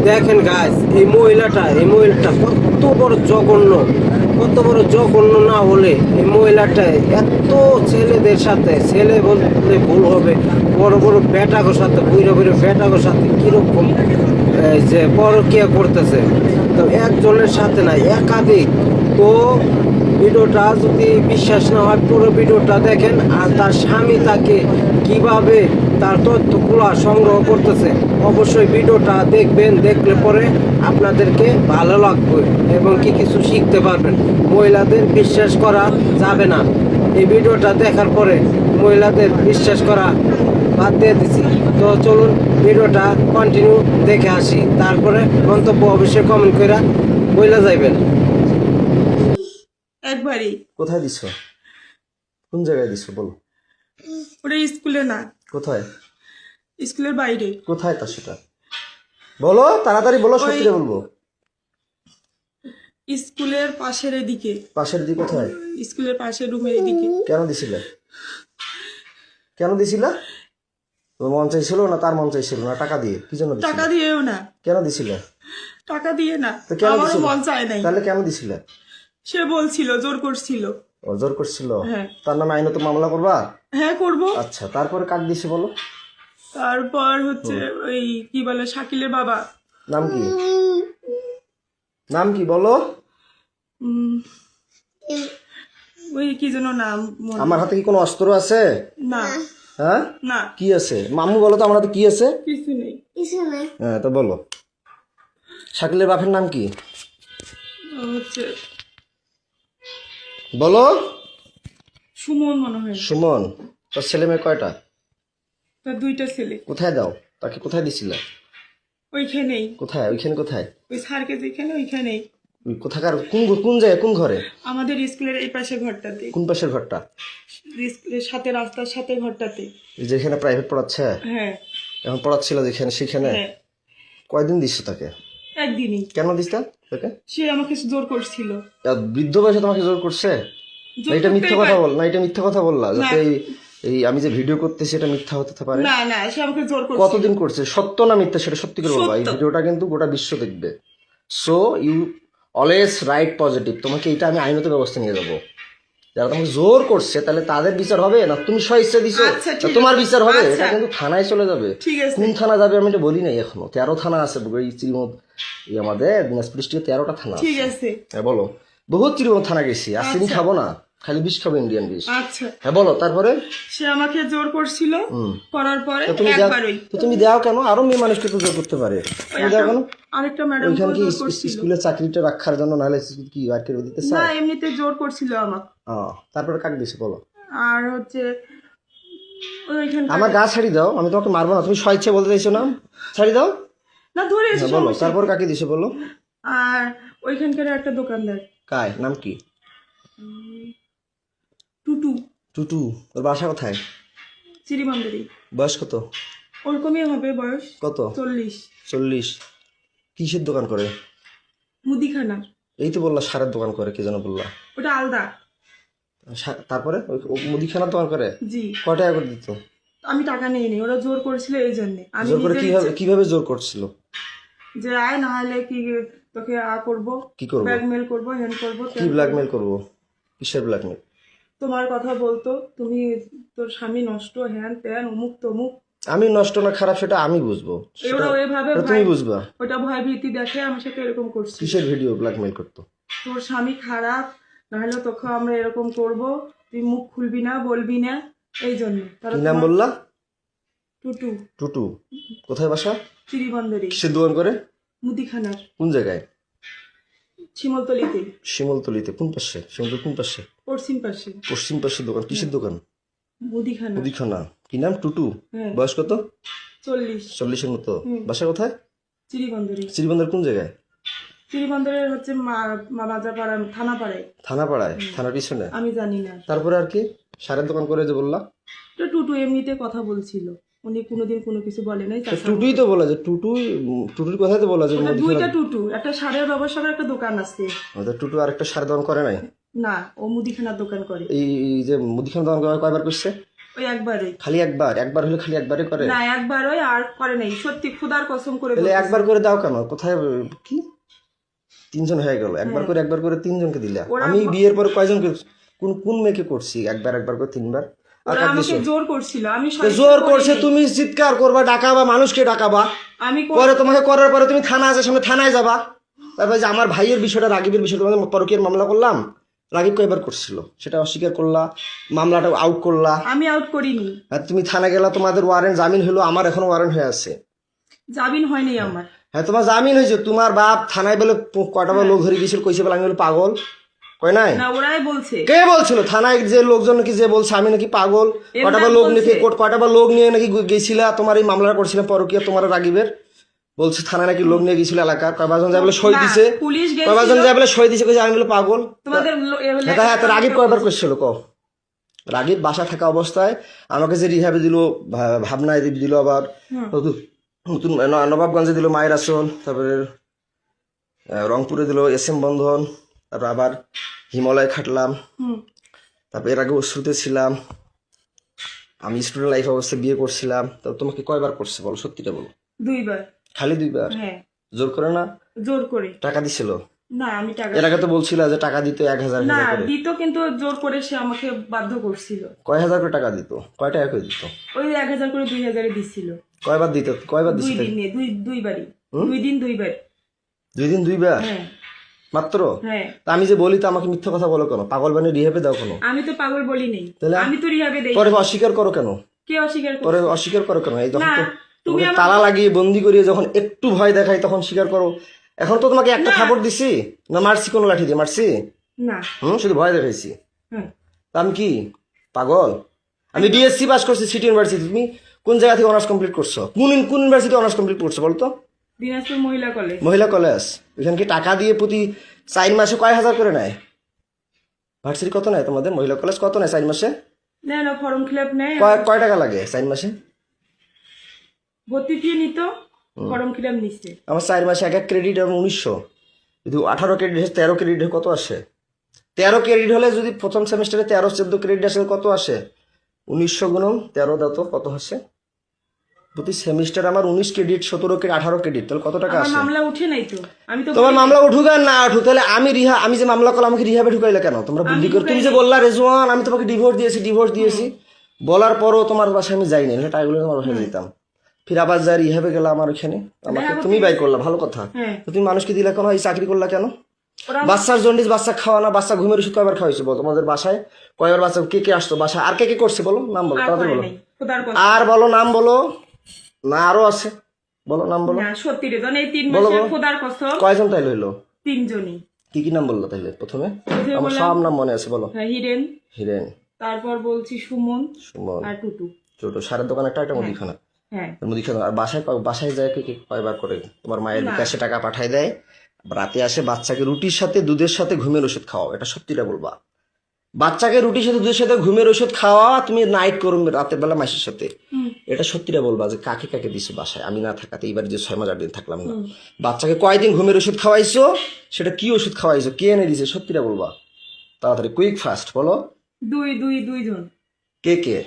দেখেন গাইস, এই মহিলাটা কত বড় জঘন্য না হলে এই মহিলাটা এত ছেলে বলতে ভুল হবে, বড় বড় বেটাগোর সাথে বুড়ো বেটাগোর সাথে কিরকম যে পরকীয়া করতেছে। তো একজনের সাথে না, একাধিক। তো ভিডিওটা যদি বিশ্বাস না হয় পুরো ভিডিওটা দেখেন, আর তার স্বামী তাকে কিভাবে তার তথ্যগুলো সংগ্রহ করতেছে অবশ্যই ভিডিওটা দেখবেন। দেখলে পরে আপনাদেরকে ভালো লাগবে এবং কিছু শিখতে পারবেন। মহিলাদের বিশ্বাস করা যাবে না। এই ভিডিওটা দেখার পরে মহিলাদের বিশ্বাস করা বাদ দিয়ে দিছি। তো চলুন ভিডিওটা কন্টিনিউ দেখে আসি, তারপরে মন্তব্য অবশ্যই কমেন্ট করে বইলা যাইবেন। একবারই। কোথায় দিছো? কোন জায়গায় দিছো বলো? ওটা স্কুলে না। কোথায়? স্কুলের বাইরে। কোথায় তা সেটা বলো, তাড়াতাড়ি বলো, সত্যি বলবো। স্কুলের পাশের এদিকে। পাশের দিকে কোথায়? স্কুলের পাশের রুমের এদিকে। কেন দিছিলে? তোর মন চাইছিল না তার মন চাইছিল না? টাকা দিয়ে কি জন্য দিছিলে? টাকা দিয়েও না। কেন দিছিলে? টাকা দিয়ে না, তো কেন আমারও দিছিলে? মন চায় নাই। তাহলে কেন দিছিলে? সে বলছিল, জোর করছিল। ও জোর করছিল? হ্যাঁ। তার নামে আইনত মামলা করবা? হ্যাঁ করবো। আচ্ছা, তারপরে কাক দিছে বলো? তারপর হচ্ছে ওই কি বলে শাকিলের বাবা। নাম কি? নাম কি বলো? ওই কি যেন নাম মনে- আমার হাতে কি কোনো অস্ত্র আছে? না হ্যাঁ, না কি আছে? মামু বলো তো আমার হাতে কি আছে? কিছু নেই। হ্যাঁ, তো বলো। শাকিলের বাপের নাম কি হচ্ছে বলো? সুমন মনে হয়। সুমন। তোর ছেলে মেয়ে কয়টা? তার দুইটা ছেলে। কোথায় দাও? তাকে কোথায় দিছিলে? ওইখানেই। কোথায়? ওইখানে কোথায়? ওই স্যারকে যেখানে ওইখানেই। ওই কোথাকার? কোন জায়গায়? কোন ঘরে? আমাদের স্কুলের এই পাশে ঘরটাতে। কোন পাশের ঘরটা? স্কুলের সাথে রাস্তার সাথে ঘরটাতে। যেখানে প্রাইভেট পড়াচ্ছে? হ্যাঁ এখন পড়াচ্ছিল যেখানে, সেখানে? হ্যাঁ। কয়দিন দিচ্ছ তাকে? একদিনই। কেন দিস তাকে? সে আমাকে জোর করছিল। বৃদ্ধ বয়সে তোমাকে জোর করছে? জোর না এটা মিথ্যা করতেই কথা পারে। বল, না এটা মিথ্যা কথা বললা না। যাতে এই আমি যে ভিডিও করতেছি এটা মিথ্যা হতে পারে? না না, সে আমাকে জোর করছিল। কতদিন করছে? সত্য না মিথ্যা সেটা সত্যি করে বলবা। এই সত্য। ভিডিওটা কিন্তু গোটা বিশ্ব দেখবে। So you always write positive. তোমাকে এটা আমি আইনত ব্যবস্থা নিয়ে যাবো। যারা তোমাকে জোর করছে তাহলে তাদের বিচার হবে, না তুমি স্বইচ্ছা দিছো আচ্ছা, না ঠিক তোমার আছে। বিচার হবে? আচ্ছা। এটা কিন্তু থানায় চলে যাবে। ঠিক আছে। কোন থানা যাবে আমি এটা বলি নাই এখনো। 13 থানা আছে এই চিরিমত, এই আমাদের দিনাজপুর ডিস্ট্রিক্টে 13টা থানা ঠিক আছে। আছে। হ্যাঁ বলো। বহুত চিরিমত থানা গেছি, আর চিনি আচ্ছা। খাবো না, খালি বিষ খাবো, ইন্ডিয়ান বিষ। আচ্ছা। হ্যাঁ বলো তারপরে। সে আমাকে জোর করছিল, করার পরে তো তুমি একবারই। তো তুমি দাও কেন? আরো মেয়ে মানুষকে তো জোর করতে পারে, তুমি দাও কেন? আরেকটা ম্যাডাম ওইখানে কি জোর করছিল। স্কুলের চাকরিটা রাখার জন্য, নাহলে কি আর কেউ দিতে না, চায়? এমনিতে জোর করছিল আমাকে। তারপরে কাক দিছে বলো? আর হচ্ছে ওইখানে আমার গা ছাড়ি দাও, আমি তোমাকে মারবো না। তুমি স্বেচ্ছা বলতে চাইছো না, ছাড়ি দাও। না ধরে এসে হ্যাঁ বলো, সমস্যা। তারপর কাকে দিছে বলো? আর ওইখানকার একটা দোকানদার কায় নাম কি? টুটু। টুটু। ওর বাসা কোথায়? চিরিমান্দারি। বয়স কত? ওরকমই হবে বয়স। কত? 40। 40। কিসের দোকান করে? মুদিখানা। এই তো বললা সারের দোকান করে, কে যেন বললা? ওটা আলাদা। তারপরে ও মুদিখানার দোকান করে? জি। কয় টাকা করে দিত? আমি টাকা নেইনি, ওরা জোর করেছিল এই জন্য। আমি জোর করে নিজের কিভাবে জোর করছিল? যে আয়, না হলে কি তোকে করবো, কি করবো? ব্ল্যাকমেল করবো, হ্যান্ড করবো। কি ব্ল্যাকমেল করবো? কিসের ব্ল্যাকমেল? তোমার কথা বলতো, তুমি তোর স্বামী নষ্ট, হ্যান ত্যান, অমুক তমুক। আমি নষ্ট না খারাপ সেটা আমি বুঝবো, ওরা ওইভাবে তুমি বুঝবা। ওটা ভয় ভীতি দেখে আমার সাথে এরকম করছি। কিসের ভিডিও ব্ল্যাকমেল করতো? তোর স্বামী খারাপ, নাহলে তোকে আমরা এরকম করব, তুই মুখ খুলবি না, বলবি না, এই জন্য। কি নাম বললা? টুটু। টুটু। কোথায় বাসা? চিরিবন্দরে। কিসের দোকান করে? মুদিখানার। কোন জায়গায়? শিমলতলিতে। শিমলতলিতে? কোন পাশে? শিমলতলি কোন পাশে? পশ্চিম পাশে। পশ্চিম পাশে দোকান। কিসের দোকান? মুদিখানা। মুদিখানা। কি নাম? টুটু। হ্যাঁ। বয়স কত? 40। 40-এর মতো। বাসা কোথায়? চিরিবন্দরে। শ্রীবন্দর কোন জায়গায়? চিরিবন্দরের হচ্ছে বাজারপাড়া, থানাপাড়ায়। থানাপাড়ায়? থানার পিছনে? আমি জানি না। তারপরে আর কি? সারের দোকান করে যে বললা? তো টুটু এমনিতে কথা বলছিল, উনি কোনোদিন কোনো কিছু বলে নাই। টুটুই তো বলা যে টুটুর কথাই তো বলা যে ওটা দুইটা টুটু, একটা সারের ব্যবসার একটা দোকান আছে। টুটু আরেকটা সারের দোকান করে নাই? না, ও মুদিখানার দোকান করে। এই যে মুদিখানা দোকান কয়বার করছে? ওই একবারই। খালি একবার? একবার হলে খালি একবারই করে? না একবার ওই আর করে নাই, সত্যি খুদার কসম করে তাহলে বলতেছি। একবার করে দাও কেন? কোথায় কি 3 জন হয়ে গেল, একবার করে 3 জনকে দিলা। আমি বিয়ের পর কয়জনকে কোন কোন মেয়েকে করছি একবার করে 3 বার? আর ওরা কার আমাকে দিছো? জোর করছিল, আমি তো জোর করছে, তুমি চিৎকার করবা, ডাকাবা, মানুষকে ডাকাবা, আমি পরে তোমাকে করার পরে তুমি থানা আছে সামনে, থানায় যাবা। তারপরে যে আমার ভাইয়ের বিষয়টা, রাগিবের বিষয়টা, তোমাদের পরকীয়ার মামলা করলাম, রাগিব কয়বার করছিল সেটা অস্বীকার করলা, মামলাটা আউট করলা। আমি আউট করিনি। আর তুমি থানা গেলা, তোমাদের ওয়ারেন্ট জামিন হলো, আমার এখনো ওয়ারেন্ট হয়ে আছে। জামিন হয়নি আমার। হ্যাঁ তোমার জামিন হয়েছে, তোমার বাপ থানায় বলে কয়টা লোক ধরে গেছিল, কইছে বলে আমি বলে পাগল, কয় নাই? না ওরাই বলছে। কে বলছিল? থানায় যে লোকজন নাকি যে বলছে আমি নাকি পাগল, কয়টা লোক নিয়ে কয়টা লোক নিয়ে নাকি গেছিলা, তোমার এই মামলাটা করছিলাম পরকীয়া, তোমার রাগিবের বলছে থানায় নাকি লোক নিয়ে গেছিল এলাকার, কয়জন যায় বলে সই দিছে, পুলিশ কয়জন যায় বলে সই দিছে, কইছে আমি বলে পাগল। তোমাদের হ্যাঁ তো রাগিব কয়বার করছিল ক? রাগিব বাসা থাকা অবস্থায় আমাকে যে রিহাবে দিল, ভাবনায় দিল, আবার নতুন নবাবগঞ্জে দিল মায়ের আসল, তারপরে রংপুরে দিল SM বন্ধন, তারপর আবার হিমালয় খাটলাম, তারপর এর আগে অশ্রুতে ছিলাম, আমি স্টুডেন্ট লাইফ অবস্থায় বিয়ে করছিলাম। তো তোমাকে কয়বার করছে বলো, সত্যিটা বলো। 2 বার। খালি 2 বার? হ্যাঁ। জোর করে না? জোর করে। টাকা দিছিল? না আমি টাকা, এর আগে তো বলছিল যে টাকা দিত 1000 না করে। দিত কিন্তু জোর করে সে আমাকে বাধ্য করছিল। কয় হাজার করে টাকা দিত? কয় টাকা করে দিত? ওই 1000 করে 2000 দিছিল। কয়বার দিত? কয়বার 2 দিছিল? দিনে, দুইবারই। 2 দিন 2 বার। 2 দিন 2 বার হ্যাঁ মাত্র? হ্যাঁ। তা আমি যে বলি তো আমাকে মিথ্যা কথা বলো কেন? পাগল বানিয়ে রিহাবে দাও কেন? আমি তো পাগল বলি নাই, তাহলে আমি তো রিহাবে দেই। পরে অস্বীকার করো কেন? কে অস্বীকার করে? পরে অস্বীকার করো কেন? এই যখন না, তো তুমি তোমাকে তালা লাগিয়ে বন্দি করিয়ে যখন একটু ভয় দেখাই তখন স্বীকার করো। এখন তো তোমাকে একটা থাপড় দিছি না, মারছি কোনো লাঠি দিয়ে মারছি? না। শুধু ভয় দেখাইছি। হ্যাঁ। তা আমি কি পাগল? আমি BSc পাস করছি সিটি ইউনিভার্সিটি। তুমি কোন জায়গা থেকে অনার্স কমপ্লিট করছো? কোন ইউনিভার্সিটি অনার্স কমপ্লিট করছো বলতো? দিনাজপুর মহিলা কলেজ। মহিলা কলেজ। এখানে কি টাকা দিয়ে প্রতি 4 মাসে কয় হাজার করে নেয়? ভার্সিটি কত নেয় তোমাদের? মহিলা কলেজ কত নেয় 4 মাসে? না ফর্ম ফিল নেই। কয় টাকা লাগে 4 মাসে? ভর্তি ফি নিত, ফর্ম ফিল নিচ্ছে। আমার 4 মাসে এক ক্রেডিট এবং 1900, যদি 18 ক্রেডিট 13 ক্রেডিট কত আসে? 13 ক্রেডিট হলে যদি প্রথম সেমিস্টারে 13-14 ক্রেডিট আসে কত আসে? 1900 গুণন 13 দাও তো কত আসে? প্রতি সেমিস্টার আমার 19 ক্রেডিট, 17 ক্রেডিট, 18 ক্রেডিট, তাহলে কত টাকা আমার আসে? মামলা উঠে নাই তো, আমি তো তোমার মামলা উঠুক আর না উঠুক, তাহলে আমি যে মামলা করলাম আমাকে রিহাবে ঢুকাইলে কেন? তোমরা বুদ্ধি করে তুমি যে বললা রেজওয়ান আমি তোমাকে ডিভোর্স দিয়েছি বলার পরও তোমার বাসায় আমি যাইনি, না টাইগুলো তোমার বাসায় যেতাম, ফির আবার যাই রিহাবে গেলাম আমার ওখানে, আমাকে তুমি বাই করলা, ভালো কথা। তো তুমি মানুষকে দিলা কেন? এই চাকরি করলা কেন? বাচ্চার জন্ডিস, বাচ্চা খাওয়া না, বাচ্চা ঘুমের ওষুধ কয়বার খাওয়াইছো বলো? তোমাদের বাসায় কয়বার বাচ্চা, কে আসতো বাসায়? আর কে করছে বলো? নাম বলো তাদের, বলো আর বলো, নাম বলো না, আরো আছে বলো, নাম বলো। না সত্যি রে, এই 3 মাসে খোদার কসম। কয়জন তাইলে হইলো? 3 জনই। কি নাম বললো তাইলে প্রথমে? আমার সব নাম মনে আছে, বলো। হিরেন, হিরেন, তারপর বলছি সুমন আর টুটু। ছোট সারের দোকান একটা মুদিখানা। হ্যাঁ মুদিখানা। আর বাসায় যায় কি কয়বার করে? তোমার মায়ের বিকাশে টাকা পাঠায় দেয়, রাতে আসে বাচ্চাকে রুটির সাথে দুধের সাথে ঘুমের ওষুধ খাওয়াও, এটা সত্যিটা বলবা। বাচ্চাকে রুটির সাথে দুধের সাথে ঘুমের ওষুধ খাওয়া, তুমি নাইট করো রাতের বেলা মাসের সাথে, এটা সত্যিটা বলবা যে কাকে দিছো বাসায় আমি না থাকাতে? এইবার যে 6 মাস 8 দিন থাকলাম না, বাচ্চাকে কয়দিন ঘুমের ওষুধ খাওয়াইছো? সেটা কি ওষুধ খাওয়াইছো? কে এনে দিছে? সত্যিটা বলবা, তাড়াতাড়ি, কুইক ফাস্ট বলো। 2 জন। কে?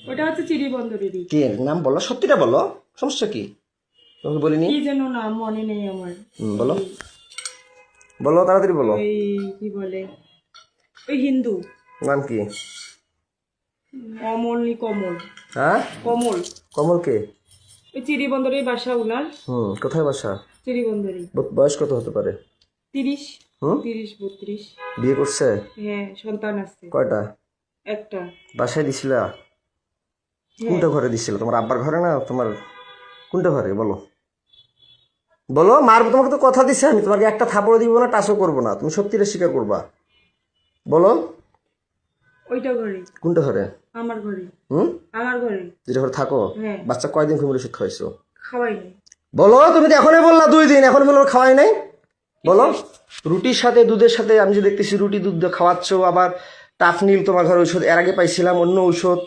ওটা হচ্ছে চিড়িবন্দরেরই। কে নাম বলো, সত্যিটা বলো, সমস্যা কি? তোমাকে বলিনি কি যেন নাম মনে নেই আমার। বলো তাড়াতাড়ি বলো। ওই কি বলে, ওই হিন্দু নাম কি? কমল। হ্যাঁ কমল কে? ওই চিড়িবন্দরের বাসা উনার। কোথায় বাসা? চিড়িবন্দরে। বয়স কত হতে পারে? 30 32। বিয়ে করছে? হ্যাঁ সন্তান আছে। কয়টা? একটা। বাসায় দিছিলা? কোনটা ঘরে দিছিল? তোমার আব্বার ঘরে না তোমার কোনটা ঘরে বলো? মারবো তোমাকে তো কথা দিছে আমি, তোমাকে একটা থাপড় দিব না, টাচও করবো না, তুমি সত্যিটা স্বীকার করবা, বলো। ওইটা ঘরে। কোনটা ঘরে? আমার ঘরে। আমার ঘরে। যেটা ঘরে থাকো? বাচ্চা কয়দিন ঘুমের ওষুধ খাওয়াইছো? খাওয়াইনি। বলো, তুমি তো এখনই বললা 2 দিন, এখন বলো খাওয়াই নাই, বলো। রুটির সাথে দুধের সাথে আমি যে দেখতেছি রুটি দুধ খাওয়াচ্ছ, আবার টাফনিল তোমার ঘরে ওষুধ, এর আগে পাইছিলাম অন্য ওষুধ,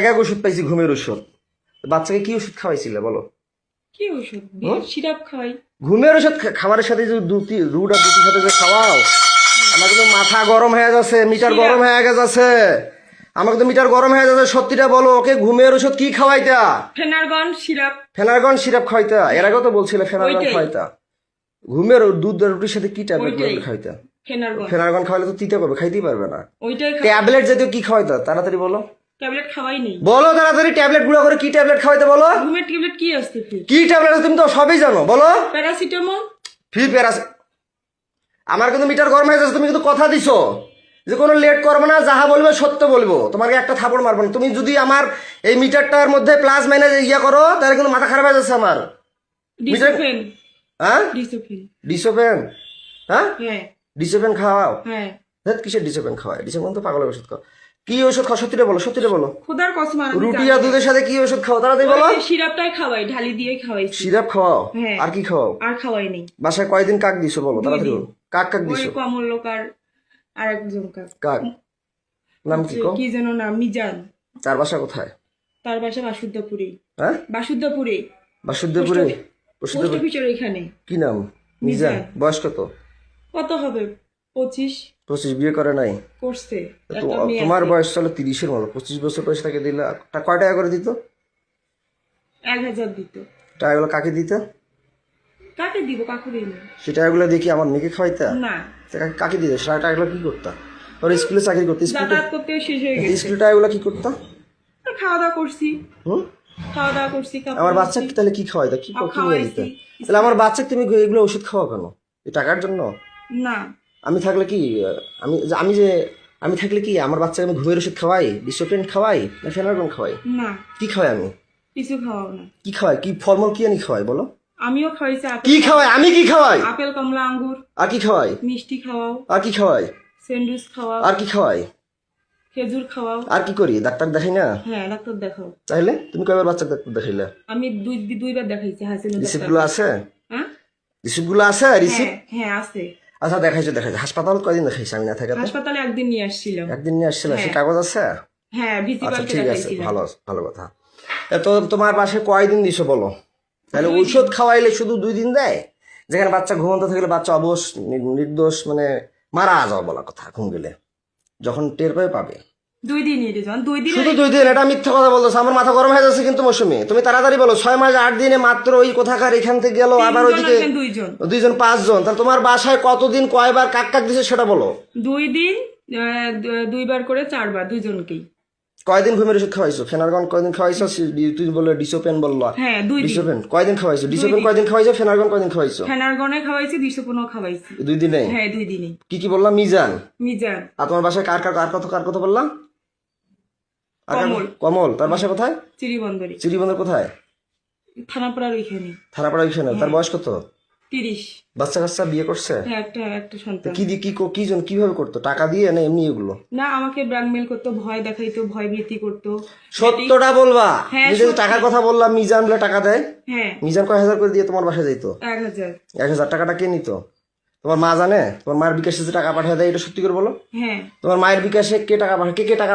এক ওষুধ পাইছি ঘুমের ওষুধ। বাচ্চাকে কি ওষুধ খাওয়াইছিলে বলো? কি ওষুধ? সিরাপ খাওয়াই। ঘুমের ওষুধ খাবারের সাথে যে রুট আর দুটির সাথে যে খাওয়াও, আমার কিন্তু মাথা গরম হয়ে যাচ্ছে, মিটার গরম হয়ে গেছে। আমাকে তো মিটার গরম হয়ে যাচ্ছে, সত্যিটা বলো। ওকে ঘুমের ওষুধ কি খাওয়াইতা? Phenergan syrup. ফেনারগন সিরাপ খাওয়াইতা? এর আগেও তো বলছিলে ফেনারগন ওইটাই। খাওয়াইতা। ঘুমের দুধ আর রুটির সাথে কি ট্যাবলেট ওইটাই। খাওয়াইতা? ফেনারগন ফেনারগন খাওয়াইলে তো তিতে করবে, খাইতেই পারবে না। ওইটাই ট্যাবলেট জাতীয় কি খাওয়াইতা? তাড়াতাড়ি বলো, ট্যাবলেট খাওয়াই নেই। বলো তাড়াতাড়ি। ট্যাবলেট গুঁড়া করে কি ট্যাবলেট খাওয়াইতে বলো? ঘুমের ট্যাবলেট কি আসছে ফির? কি ট্যাবলেট তুমি তো সবই জানো, বলো। প্যারাসিটামল। ফি প্যারাস। আমার কিন্তু মিটার গরম হয়ে যাচ্ছে, তুমি কিন্তু কথা দিছো যে কোনো লেট করবে না, যাহা বলবে সত্য বলবো, তোমাকে একটা থাপড় মারবো না। তুমি যদি আমার এই মিটারটার মধ্যে প্লাস মাইনাস ইয়া করো তাহলে কিন্তু মাথা খারাপ হয়ে যাচ্ছে আমার। ডিসোফেন। হ্যাঁ ডিসোফেন। ডিসোপেন? হ্যাঁ হ্যাঁ ডিসোপেন খাওয়াও? হ্যাঁ। দেখ কিসের ডিসোপেন খাওয়ায়? ডিসোপেন তো পাগলের ওষুধ খাও। কি ওষুধ খাও সত্যিটা বলো, সত্যিটা বলো। খোদার কসম আর রুটি আর দুধের সাথে কি ওষুধ খাও তাড়াতাড়ি বলো। সিরাপটাই খাওয়াই, ঢালি দিয়ে খাওয়াইছি। সিরাপ খাওয়াও? হ্যাঁ। আর কি খাওয়াও? আর খাওয়াই নেই। বাসায় কয়দিন কাক দিছো বলো তাড়াতাড়ি বলো। কাক কাক ওই দিছো? কমলকার আর একজন কাক নাম কি কো? কি যেন নাম, মিজান। তার বাসা কোথায়? তার বাসা বাসুদ্ধপুরে। হ্যাঁ বাসুদ্ধপুরে। বাসুদেবপুরে? পোস্ট বাসুদেবপুর অফিসের এখানে। কি নাম? মিজান। বয়স কত? কত হবে? 25। 25। বিয়ে করে নাই? করছে। তো একটা মেয়ে তোমার আছে। বয়স চলো 30-এর মতো। 25 বছর বয়স তাকে দিলে কয় টাকা করে দিত? 1000 দিত। টাকাগুলো কাকে দিত? কাকে দিব? কাকু দিই না। সে টাকাগুলো দেখি আমার মেয়েকে খাওয়াইতা? না, কাকে দিত? সে টাকাগুলো কি করতা? ওর স্কুলে চাকরি করতে? যাতায়াত করতে শেষ হয়ে গেছে। স্কুলে টাকাগুলো কি করতা? আর খাওয়া দাওয়া করছি। হুম? খাওয়া দাওয়া করছি। কাপড় আমার ধুচ্ছি। বাচ্চাকে তাহলে কি খাওয়াইতা? কি আর কি নিয়ে দিতে? খাওয়াইছি। তাহলে আমার বাচ্চাকে তুমি এগুলো ওষুধ খাওয়া কেন? এই টাকার জন্য? না, আমি থাকলে কি আমি থাকলে কি আমার বাচ্চাকে আমি ঘুমের ওষুধ খাওয়াই, ডিসোপেন খাওয়াই, না ফেনারগন খাওয়াই? না, কি খাওয়াই আমি? কিছু খাওয়াও না। কি খাওয়াই? কি ফলমূল কি আনি খাওয়াই বলো? আমিও খাওয়াইছি আপেল। কি খাওয়াই? আমি কি খাওয়াই? আপেল, কমলা, আঙ্গুর। আর কি খাওয়াই? মিষ্টি খাওয়াও। আর কি খাওয়াই? স্যান্ডউইচ খাওয়াও। আর কি খাওয়াই? খেজুর খাওয়াও। আর কি করি? ডাক্তার দেখাই না? হ্যাঁ, ডাক্তার দেখাও। তাহলে তুমি কয়বার বাচ্চা ডাক্তার দেখাইলে? আমি দুইবার দেখাইছি হাসিনা রিসিপ্ট ডাক্তার। গুলো আছে? হ্যাঁ রিসিপ্ট গুলো আছে? রিসিপ্ট? হ্যাঁ, হ্যাঁ আছে। আচ্ছা দেখাইছো। হাসপাতাল কয়দিন দেখাইছি আমি না থাকাতে? হাসপাতালে একদিন নিয়ে আসছিলাম। একদিন নিয়ে আসছিল। সে হ্যাঁ। কাগজ আছে? হ্যাঁ, আচ্ছা ভিসিপালকে ঠিক আছে, দেখাইছিলাম। ভালো ভালো কথা। তো তোমার বাসায় কয়দিন দিছো বলো? তাহলে ঔষধ খাওয়াইলে শুধু 2 দিন দেয়? যেখানে বাচ্চা ঘুমন্ত থাকলে বাচ্চা অবশ নির্দোষ মানে মারা যাওয়া বলা কথা ঘুম গেলে, যখন টের পাবে। 2 দিনই রে জন, 2 দিন। শুধু 2 দিন? এটা মিথ্যা কথা বলতেছে। আমার মাথা গরম হয়ে যাচ্ছে কিন্তু মৌসুমি। তুমি তাড়াতাড়ি বলো। 6 মাস 8 দিনে মাত্র ওই কোথাকার এখান থেকে গেল, আবার ওইদিকে 2 জন 5 জন। তাহলে তোমার বাসায় কতদিন কয়বার কাক কাক দিছে সেটা বলো। 2 দিন, 2 বার করে 4 বার, দুজনকেই। কয়দিন ঘুমের ওষুধ খাওয়াইছো? ফেনারগন কয়দিন খাওয়াইছো? তুই বললে ডিসোপেন বললো। হ্যাঁ, 2 দিন। ডিসোপেন কয়দিন খাওয়াইছো? ডিসোপেন কয়দিন খাওয়াইছো? ফেনারগন কয়দিন খাওয়াইছো? ফেনারগনে খাওয়াইছি, 215 খাওয়াইছি। 2 দিনে? হ্যাঁ, 2 দিনে। কি কি বললাম? মিজান। মিজান। আর তোমার বাসায় কার কথা বললাম? কমল। কমল। তার বাসা কোথায়? চিরিবন্দরে। চিরিবন্দর কোথায়? থানাপাড়ার ওইখানে। থানাপাড়া ওইখানে। তার বয়স কত? 30। বাচ্চা কাচ্চা বিয়ে করছে? হ্যাঁ, একটা সন্তান। কি দিয়ে কি জন কিভাবে করতো? টাকা দিয়ে না এমনি এগুলো? না, আমাকে ব্ল্যাকমেল করতো, ভয় দেখাইতো, ভয় ভীতি করতো। সত্যটা বলবা। হ্যাঁ, তুমি যদি সত্যি। টাকার কথা বললাম, মিজান বলে টাকা দেয়। হ্যাঁ, মিজান কয় হাজার করে দিয়ে তোমার বাসায় যাইত? 1000। 1000 টাকাটা কে নিত? তোমার মা জানে? তোমার মায়ের বিকাশে যে টাকা পাঠিয়ে দেয়, এটা সত্যি করে বলো। হ্যাঁ, তোমার মায়ের বিকাশে কে টাকা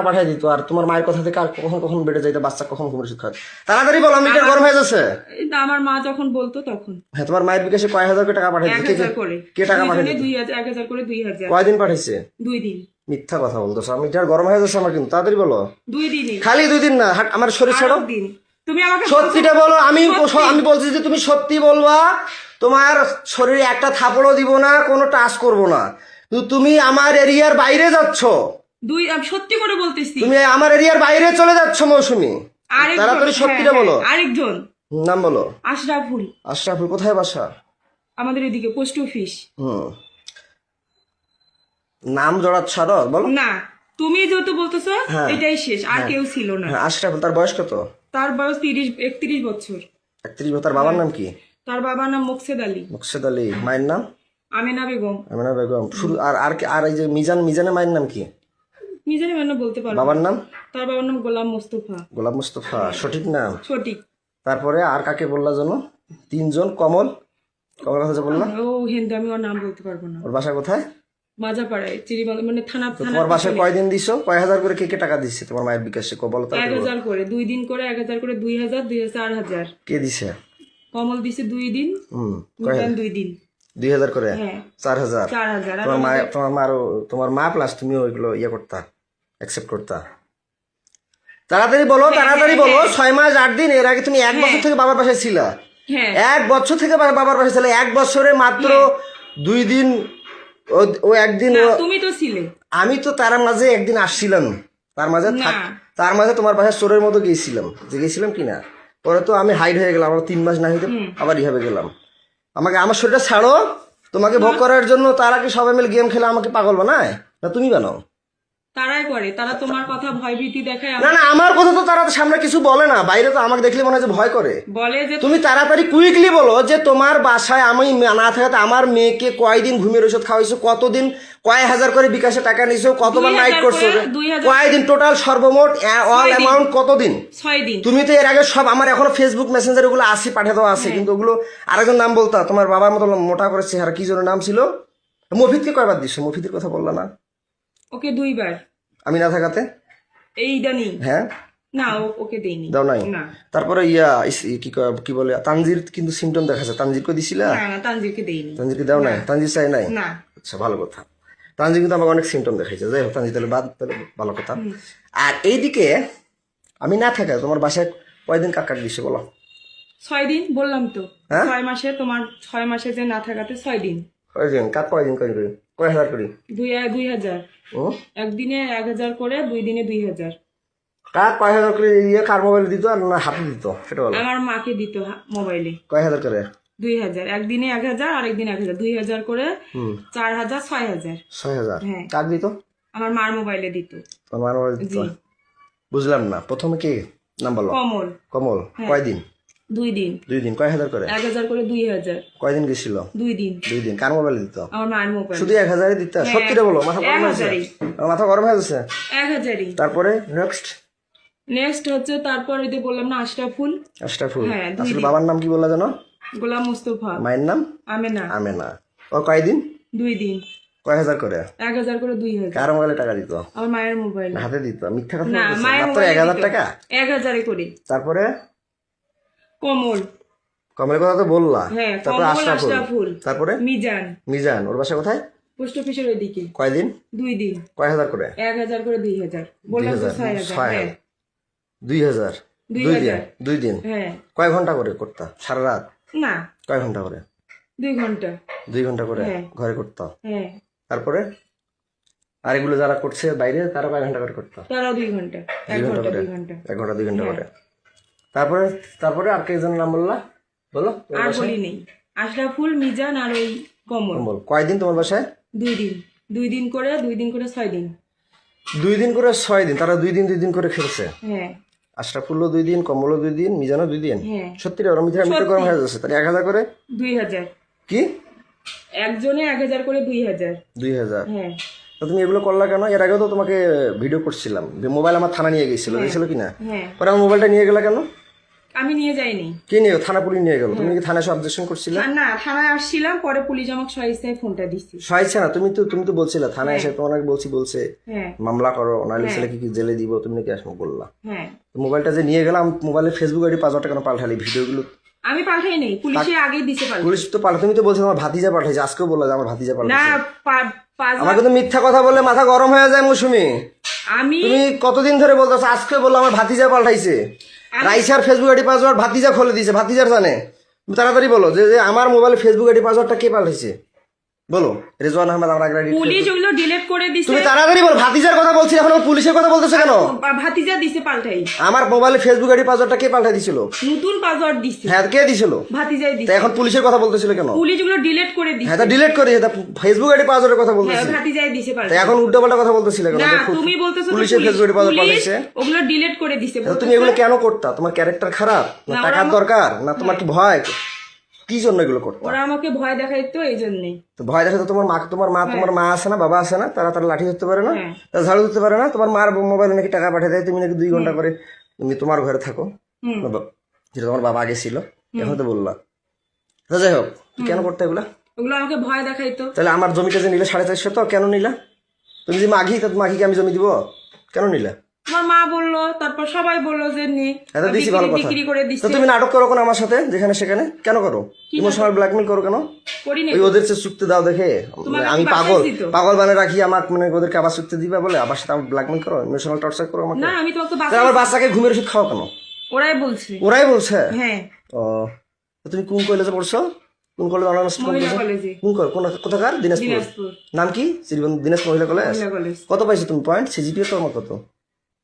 পাঠিয়ে দিত? আর তোমার মায়ের কথা থেকে আর কখন কখন বেড়ে যাইতো বাচ্চা, কখন ঘুমের ওষুধ খাওয়াতে? তাড়াতাড়ি বলো, আমি এটা গরম হয়ে যাচ্ছে। এই তো আমার মা যখন বলতো তখন হ্যাঁ, তোমার মায়ের বিকাশে কয় হাজার করে টাকা পাঠিয়ে দিত? 1000 করে। কে টাকা পাঠিয়ে দিত? 1000 করে 2000। কয়দিন পাঠাইছে? 2 দিন। মিথ্যা কথা বলতেছো। আমি এটা গরম হয়ে যাচ্ছে আমার কিন্তু। তাড়াতাড়ি বলো। 2 দিনই। খালি 2 দিন না, আমার শরীর ছাড়ো। 8 দিন। তুমি আমাকে সত্যিটা বলো। আমি বলছি যে তুমি সত্যি বলবা। তোমার শরীরে একটা থাপড়ও দিব না, কোনো টাচ করব না। তুমি আমার এরিয়ার বাইরে যাচ্ছ। আমি সত্যি করে বলতেছি। তুমি আমার এরিয়ার বাইরে চলে যাচ্ছ মৌসুমি। আরেকজন, তাড়াতাড়ি সত্যিটা হ্যাঁ, বলো। আরেকজন নাম বলো। আশরাফুল। আশরাফুল কোথায় বাসা? আমাদের এদিকে পোস্ট অফিস। নাম জড়াত ছাড়ো বলো। না, তুমি যেহেতু বলতেছো হ্যাঁ। এটাই শেষ, আর কেউ ছিল না। হ্যাঁ, আশরাফুল। তার বয়স কত? তার বয়স 31 বছর। 31 বছর। তার বাবার নাম কি? তার বাবার নাম মোকসেদ আলী। মুকসেদ আলী। মায়ের নাম? আমেনা বেগম। আমিনা বেগম। শুরু আর এই যে মিজানের মায়ের নাম কি? নিজের মানে বলতে পারবো। বাবার নাম? তার বাবার নাম গোলাম মোস্তফা। গোলাম মুস্তফা সঠিক নাম? সঠিক। তারপরে আর কাকে বললা জানো? 3 জন। কমল কথা যে বললাম। ও হিন্দু, আমি ওর নাম বলতে পারবো না। ওর বাসা কোথায়? মাজাপাড়ায়, চিরিবাংলা মানে থানা। তোমার বাসায় কয়দিন দিছো? কয় হাজার করে কে টাকা দিচ্ছে তোমার মায়ের বিকাশে? বলো তো। 1000 করে 2 দিন করে, 1000 করে 2000, 4000। কে দিছে? কমল দিছে 2 দিন, হুম। মিজান 2 দিন। 2000 করে, হ্যাঁ 4000। 4000। আর তোমার মা প্লাস তুমি ওইগুলো ইয়ে করতা, অ্যাকসেপ্ট করতা। তাড়াতাড়ি বলো, তাড়াতাড়ি বলো। 6 মাস 8 দিন এর আগে তুমি 1 বছর থেকে বাবার পাশে ছিলা। হ্যাঁ 1 বছর থেকে বাবার পাশে ছিলে। 1 বছরে মাত্র 2 দিন ও একদিন না, তুমি তো ছিলে। আমি তো তার মাঝে একদিন আসছিলাম, তার মাঝে তার মাঝে তোমার বাসায় চোরের মতো গিয়েছিলাম, যে গেছিলাম কিনা। পরে তো আমি হাইড হয়ে গেলাম, আমার 3 মাস না হইতে আবার রিহাবে গেলাম। আমাকে আমার শরীরটা ছাড়ো, তোমাকে ভোগ করার জন্য তারা কি সবাই মিলে গেম খেলে আমাকে পাগল বানায়, না তুমি বানাও? তারাই করে, তারা তোমার কথা ভয়ভীতি দেখায়, না না, আমার কথা তো তারা সামনে কিছু বলে না, বাইরে তো আমাকে দেখলে মনে হয় যে ভয় করে। বলে যে তুমি তাড়াতাড়ি কুইকলি বলো যে তোমার বাসায় আমি না থাকাতে আমার মেয়েকে কয়দিন ঘুমের ওষুধ খাওয়াইছো, কতদিন, কয় হাজার করে বিকাশে টাকা নিছো, কতবার 2000 নাইট করছো, করে, 2000 কয়দিন টোটাল সর্বমোট অল অ্যামাউন্ট কতদিন? 6 দিন। তুমি তো এর আগে সব আমার এখনো ফেসবুক মেসেঞ্জার ওগুলো আসি পাঠিয়ে দেওয়া আছে, কিন্তু ওগুলো আরেকজন নাম বলতা, তোমার বাবার মতো মোটা করে চেহারা, কি যেন নাম ছিল, মফিদকে কয়বার দিছো? মফিদের কথা বললা না? ওকে 2 বার আমি না থাকাতে। এই ইদানিং। হ্যাঁ না, ওকে দেইনি। দাও নাই? না তারপরে কি বলে তানজির কিন্তু সিমটম দেখাচ্ছে, তানজিরকে দিছিলা? না, তানজিরকে দেইনি। তানজিরকে দাও নাই? তানজির চাই নাই? না। আচ্ছা, ভালো কথা। তানজির কিন্তু আমাকে অনেক সিমটম দেখাইছে, যাই হোক তানজির তাহলে বাদ, তাহলে ভালো কথা। আর এইদিকে আমি না থাকা তোমার বাসায় কয়দিন কাট দিছে বলো? 6 দিন বললাম তো। হ্যাঁ? 6 মাসে, তোমার 6 মাসে যে না থাকাতে 6 দিন। কয়দিন কাট? কয়দিন করি কয় হাজার করি? 2000। একদিনে 1000 করে, 2 দিনে 2000। কার কয় হাজার করে ইয়ে কার মোবাইল দিত আর না হাতে দিত সেটা বলো? আমার মাকে দিত মোবাইলে। কয় হাজার করে? 2000। একদিনে 1000, আরেকদিন 1000, 2000 করে। 4000, 6000। 6000 হ্যাঁ। কার দিত? আমার মার মোবাইলে দিত। তোমার মোবাইল দিত? জি। বুঝলাম না, প্রথমে কি নাম বলো? কমল। কমল। কয়দিন? 2 দিন। 2 দিন। কয় হাজার করে? 1000 করে, 2000। কয়দিন গেছিল? 2 দিন। 2 দিন। কার মোবাইল দিত? আমার মার মোবাইল। শুধু 1000 দিত? সত্যি বলো, মাথা গরম হয়েছে? 1000-ই। মাথা গরম হয়ে যাচ্ছে। 1000-ই। তারপরে নেক্সট হচ্ছে, তারপর ওই যে বললাম না, আশরাফুল। আশরাফুল। হ্যাঁ, 2 আসলে দিন। বাবার নাম কি বললা জানো? গোলাম মুস্তফা। মায়ের নাম? আমেনা। আমেনা। ও কয়দিন? 2 দিন। কয় হাজার করে? 1000 করে, 2000। কার মোবাইলে টাকা দিত? আমার মায়ের মোবাইল। হাতে দিত? মিথ্যা কথা না, বলতেছে। মায়ের মাত্র মোবাইলে 1000 দিত। টাকা? 1000 করে। তারপরে কমল। কমলের কথা তো বললা। হ্যাঁ, তারপরে কমল, আশরাফুল। তারপরে মিজান। মিজান। ওর বাসা কোথায়? পোস্ট অফিসের ওইদিকে। কয়দিন? 2 দিন। কয় হাজার করে? 1000 করে, 2000। বললাম তো 6000। হ্যাঁ 2000। 2000। 2 দিন। হ্যাঁ। কয় ঘন্টা করে করতা? সারা রাত? না, কয় ঘন্টা করে? 2 ঘন্টা। 2 ঘন্টা করে হ্যাঁ। ঘরে করতা? হ্যাঁ। তারপরে আর এগুলো যারা করছে বাইরে তারা কয় ঘন্টা করে করতা? তারাও 2 ঘন্টা। 2 ঘন্টা করে? 2 ঘন্টা। 1 ঘন্টা 2 ঘন্টা করে। তারপরে তারপরে আর কেজনের নাম বললা? বলো। আর বলি নেই। আশরাফুল, মিজান আর ওই কমল। বল। কয়দিন তোমার বাসায়? 2 দিন। 2 দিন করে, 2 দিন করে 6 দিন। 2 দিন করে 6 দিন। তারা 2 দিন করে খেলছে। হ্যাঁ। আশরাফুল্লো 2 দিন, কমলও 2 দিন, মিজানও 2 দিন। হ্যাঁ। সত্যি রে? ওরা মিথ্যা গরম হয়ে যাচ্ছে। তাহলে 1000 করে? 2000। কি? একজনে 1000 করে, 2000। 2000। হ্যাঁ। তো তুমি এগুলো করলা কেন? এর আগেও তো তোমাকে ভিডিও করছিলাম, মোবাইল আমার থানা নিয়ে গেছিল, গেছিল কিনা? হ্যাঁ। পরে আমার মোবাইলটা নিয়ে গেলা কেন? আমি নিয়ে যাইনি। কি নিয়ে? থানা পুলিশ নিয়ে গেল। তুমি কি থানায় অবজেকশন করছিলে? না, থানায় আসছিলাম, পরে পুলিশ আমাকে সহিস্তায় ফোনটা দিচ্ছে। সহায়ছে না? তুমি তো বলছিলে থানায় এসে তোমার বলছে হ্যাঁ। মামলা করো, নাহলে ছেলেকে কি জেলে দিব, তুমি নাকি আসবো বললা। হ্যাঁ। তো মোবাইলটা যে নিয়ে গেলাম, মোবাইলের ফেসবুক আইডি 5000 টাকা পাল্টালি, ভিডিওগুলো আমি পাঠাই নেই, পুলিশে আগেই দিছে পাল্টা। পুলিশ তো পাল্টা। তুমি তো বলছো আমার ভাতিজা পাঠাইছে, আজকেও বললা যে আমার ভাতিজা না, পাল্টাইছে। আমাকে তো মিথ্যা কথা বললে মাথা গরম হয়ে যায় মৌসুমি। আমি তুমি কতদিন ধরে বলতেছো, আজকে বললো আমার ভাতিজা পাল্টাইছে। রাইসার ফেসবুক আইডি পাসওয়ার্ড ভাতিজা খুলে দিয়েছে, ভাতিজার জানে। তুমি তাড়াতাড়ি বলো যে আমার মোবাইলে ফেসবুক আইডি পাসওয়ার্ডটা কে পাল্টাইছে? বলো। রেজওয়ান আহমেদ আমার আগে পুলিশ ওগুলো ডিলিট করে দিছে। তুমি তাড়াতাড়ি বলো। ভাতিজার কথা বলছি, এখন পুলিশের কথা বলতেছো কেন? ভাতিজা দিছে পাল্টাই। আমার মোবাইলে ফেসবুক আইডি পাসওয়ার্ডটা কে পাল্টাই দিছিল? নতুন পাসওয়ার্ড দিছে। হ্যাঁ, কে দিছিল? ভাতিজাই তা দিছে। এখন পুলিশের কথা বলতেছিল কেন? পুলিশ ওগুলো ডিলিট করে দিছে। হ্যাঁ, তা ডিলিট করে দিয়েছে, ফেসবুক আইডি পাসওয়ার্ডের কথা হ্যাঁ, বলতেছি। ভাতিজাই দিছে তা পাল্টাই। এখন উল্টোপাল্টা কথা বলতেছিলে কেন? না, তুমি বলতেছো তো পুলিশের ফেসবুক আইডি পাসওয়ার্ড পাল্টাইছে। ওগুলো ডিলিট করে দিছে। তা তুমি এগুলো কেন করতা? তোমার ক্যারেক্টার খারাপ, না টাকার দরকার, না তোমার কি ভয়? কি জন্য এগুলো করতো? ওরা আমাকে ভয় দেখাইতো, এই জন্যই। তো ভয় দেখে তো তোমার মা আছে না, বাবা আছে না, তারা লাঠি ধরতে পারে না, হ্যাঁ। তারা ঝাড়ু ধরতে পারে না। তোমার মার মোবাইলে নাকি টাকা পাঠিয়ে দেয়, তুমি নাকি 2 ঘন্টা করে তুমি তোমার ঘরে থাকো, যেটা তোমার বাবা আগে ছিল, এখন তো বললা। তো যাই হোক, কেন করতে এগুলা? ওগুলো আমাকে ভয় দেখাইতো। তাহলে আমার জমিটা যে নিলে 450, কেন নিলা? তুমি যে মাঘি, তা মাঘিকে আমি জমি দিব, কেন নিলা? তোমার মা বললো, তারপর সবাই বললো যে নে এটা দিছি ভালো কথা। বিক্রি করে তো দিচ্ছে। তুমি নাটক করো কেন আমার সাথে যেখানে সেখানে কেন করো? ইমোশনাল ব্ল্যাকমেল করো কেন? করি না ওই ওদের চেয়ে চুক্তি দাও দেখে তোমাকে আমি কি বাসায় পাগল দিত? পাগল বানিয়ে রাখি আমাকে, মানে ওদেরকে আবার চুক্তি দিবা বলে আবার সাথে আমার ব্ল্যাকমেল করো, ইমোশনাল টর্চার করো আমাকে। না আমি তোমাকে তাহলে আমার বাচ্চাকে ঘুমের ওষুধ খাওয়া কেন? ওরাই বলছে। ওরাই বলছে? হ্যাঁ ও তো তুমি কোন কলেজে পড়ছো? কোন কলেজ অনার্স মহিলা কলেজে। কোথাকার? দিনাজপুর। দিনাজপুর নাম কি? শ্রীবন্ধু দিনাজপুর মহিলা কলেজ। মহিলা কলেজ। কত পাইছো তুমি পয়েন্ট? সিজিপিএ তোমার কত?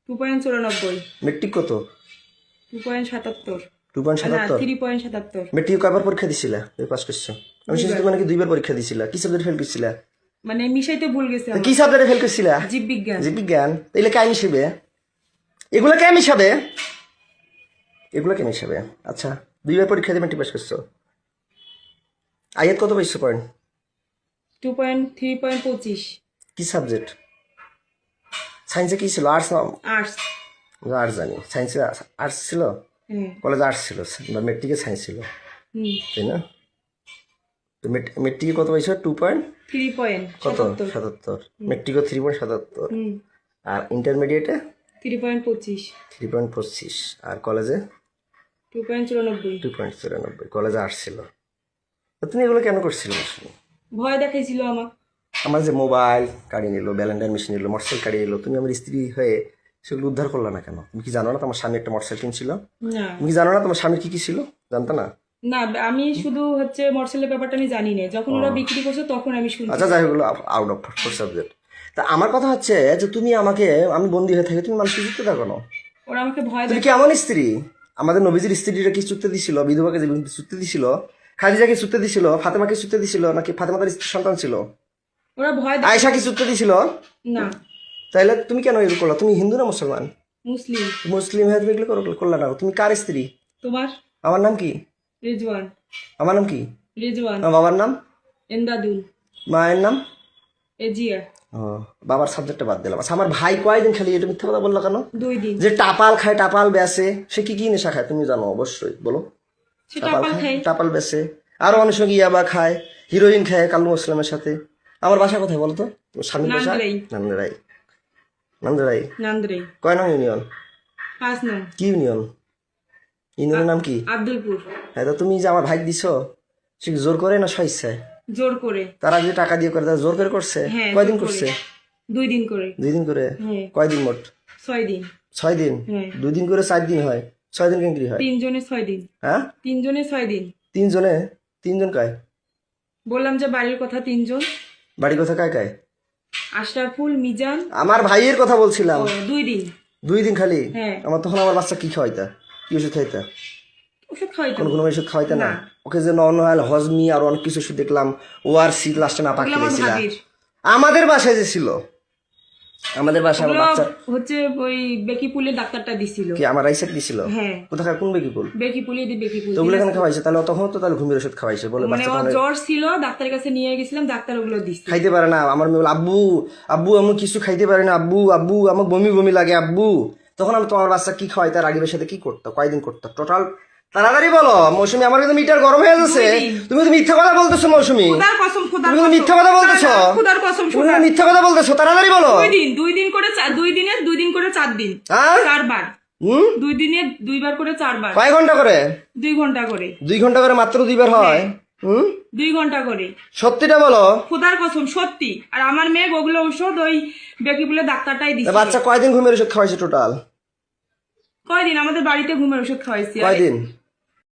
2.94, মেট্রিক কত? 2.77, 2.77। 3.77। মেট্রিক কয়বার পরীক্ষা দিছিলা? তুমি পাস করছো? আমি শুনছি তুমি নাকি 2বার পরীক্ষা দিছিলা। কি সাবজেক্ট ফেল করছিলা? মানে মিশাইতে ভুল গেছে আমার। কি সাবজেক্টে ফেল করছিলা? জীববিজ্ঞান। জীববিজ্ঞান। তাইলে কে মিশাবে? এগুলো কে মিশাবে? এগুলো কে মিশাবে? আচ্ছা 2বার পরীক্ষা দিয়ে মেট্রিক পাস করছো। আয়াত কত পাইছো পয়েন্ট? 3.25। কি সাবজেক্ট? সায়েন্সে কি ছিল? আর্টস না? আর্টস। আর্টস জানি। সায়েন্সে আর্টস ছিল? হ্যাঁ। কলেজে আর্টস ছিল বা মেট্রিকে সায়েন্স ছিল, হুম। তাই না? তো মেট্রিকে কত পাইছো? 2 পয়েন্ট কত? 3.77। 77। মেট্রিকও 3.77। হুম। আর ইন্টারমিডিয়েটে 3.25। 3.25। আর কলেজে 2.94। 2.94। কলেজে আর্টস ছিল। তো তুমি এগুলো কেন করছিলে? ভয় দেখাইছিল আমার। আমার যে মোবাইল কাড়িয়ে নিল, ব্যালেন্ডার মেশিন নিল, মোটরসাইকেল কাড়িয়ে নিল, তুমি আমার স্ত্রী হয়ে সেগুলো উদ্ধার করলা না কেন? তুমি কি জানো না তোমার স্বামী একটা মোটরসাইকেল কিনছিল? না তুমি কি জানো না তোমার স্বামীর কি কি ছিল? জানতো না? না আমি শুধু হচ্ছে মোটরসাইকেলের ব্যাপারটা আমি জানি না, যখন ওরা বিক্রি করছে তখন আমি শুনছি। আচ্ছা যাই হোক, আউট অফ সাবজেক্ট। তা আমার কথা হচ্ছে যে তুমি আমাকে, আমি বন্দী হয়ে থাকি, তুমি মানুষকে চুক্তি দাও কেন? ওরা আমাকে ভয় তুমি কি এমন স্ত্রী? আমাদের নবীজির স্ত্রীরা কি চুক্তি দিছিল? বিধবাকে যে চুক্তি দিছিল, খাদিজাকে চুক্তি দিছিল, ফাতেমাকে চুক্তি দিছিল, নাকি ফাতেমাদের সন্তান ছিল? ওরা ভয় আয়েশা কি চুক্তি দিছিল? না তাইলে তুমি কেন এগুলো করলা? তুমি হিন্দু না মুসলমান? মুসলিম। মুসলিম হয়ে তুমি এগুলো করলা না। তুমি কার স্ত্রী? তোমার? আমার নাম কি? রেজওয়ান। আমার নাম কি? রেজওয়ান। আমার বাবার নাম? এন্দাদুল। মায়ের নাম? এজিয়া। ও বাবার সাবজেক্টটা বাদ দিলাম। আচ্ছা আমার ভাই কয়দিন খালি এটা মিথ্যা কথা বললো কেন? 2 দিন। যে টাপাল খায়, টাপাল বেচে, সে কি কি নেশা খায় তুমি জানো অবশ্যই, বলো। সে টাপাল খাই। টাপাল বেচে, আরো অনেক সঙ্গে ইয়াবা খায়, হিরোইন খায় কালু মুসলামের সাথে। আমার বাসা কোথায় বলো তো? স্বামীর বাসা নান্দারাই। নান্দারাই। নান্দারাই নান্দ্রাই। কয় নং ইউনিয়ন? 5 নং। কি ইউনিয়ন? ইউনিয়নের নাম কি? আব্দুলপুর। হ্যাঁ তো তুমি যে আমার ভাই দিছো, সে কি জোর করে না স্বেচ্ছায়? জোর করে। তারা যে টাকা দিয়ে করে, তারা জোর করে করছে? হ্যাঁ, কয়দিন জোর করে। করছে? 2 দিন করে। 2 দিন করে? হ্যাঁ। কয়দিন মোট? 6 দিন। 6 দিন? হ্যাঁ। 2 দিন করে 4 দিন হয়, 6 দিন কেন হয়? 3 জনে 6 দিন। হ্যাঁ 3 জনে 6 দিন। 3 জনে? 3 জন কায়? বললাম যে বাড়ির কথা 3 জন। বাড়ি কথা কায় কায়? আশরাফুল, মিজান। আমার ভাইয়ের কথা বলছিলাম। 2 দিন। 2 দিন খালি? হ্যাঁ। আমার তখন আমার বাচ্চা কি খাওয়াইতা? কি ওষুধ খাইতা? ওষুধ খাওয়াইতো। কোন কোন ওষুধ খাওয়াইতা না? না। ওকে যে নর্মাল হজমি আর অনেক কিছু ওষুধ দেখলাম, ওআরসি লাস্টে না পাখি ওগুলো আমার দিয়েছিলা। ভাবির। আমাদের বাসায় যে ছিল, আমাদের বাসায় আমার ওগুলো বাচ্চা হচ্ছে ওই বেকিপুলের ডাক্তারটা দিছিল। কি আমার রাইসেট দিছিল? হ্যাঁ। কোথাকার কোন বেকিপুল? বেকিপুলে দি বেকিপুল। তো ওগুলো কেন খাওয়াইছে? তাহলে তখন তো তাহলে ঘুমের ওষুধ খাওয়াইছে বলে মানে বাচ্চা ওর তখন জ্বর ছিল, ডাক্তারের কাছে নিয়ে গেছিলাম, ডাক্তার ওগুলো দিচ্ছে। খাইতে পারে না। আমার মেয়ে বলে, আব্বু আব্বু আমি কিছু খাইতে পারি না, আব্বু আব্বু আমার বমি বমি লাগে আব্বু। তখন আমি তোমার বাচ্চা কি খাওয়াইতে, রাগিবের সাথে কি করতো, কয়দিন করতো টোটাল? তাড়াতাড়ি বলো মৌসুমী, আমার কিন্তু মিটার গরম হয়ে যাচ্ছে। 2 দিন। তুমি তো মিথ্যা কথা বলতেছো মৌসুমী, খোদার কসম, খোদার তুমি তো কসম। মিথ্যা কথা বলতেছো। খোদার কসম, তুমি তো মিথ্যা কথা বলতেছো, তাড়াতাড়ি বলো। 2 দিন, 2 দিন করে 2 দিনে 2 দিন করে 4 দিন। হ্যাঁ 4 বার। 2 দিনে 2 বার করে 4 বার। কয় ঘন্টা করে? 2 ঘন্টা করে। 2 ঘন্টা করে মাত্র 2 বার হয়? 2 ঘন্টা করে। সত্যিটা বলো। খোদার কসম সত্যি। আর আমার মেয়ে ওগুলো ঔষধ ওই বেকিপুলের ডাক্তারটাই তা দিচ্ছে। বাচ্চা কয়দিন ঘুমের ওষুধ খাওয়াইছে টোটাল? কয়দিন আমাদের বাড়িতে ঘুমের ওষুধ খাওয়াইছি। আর কয়দিন?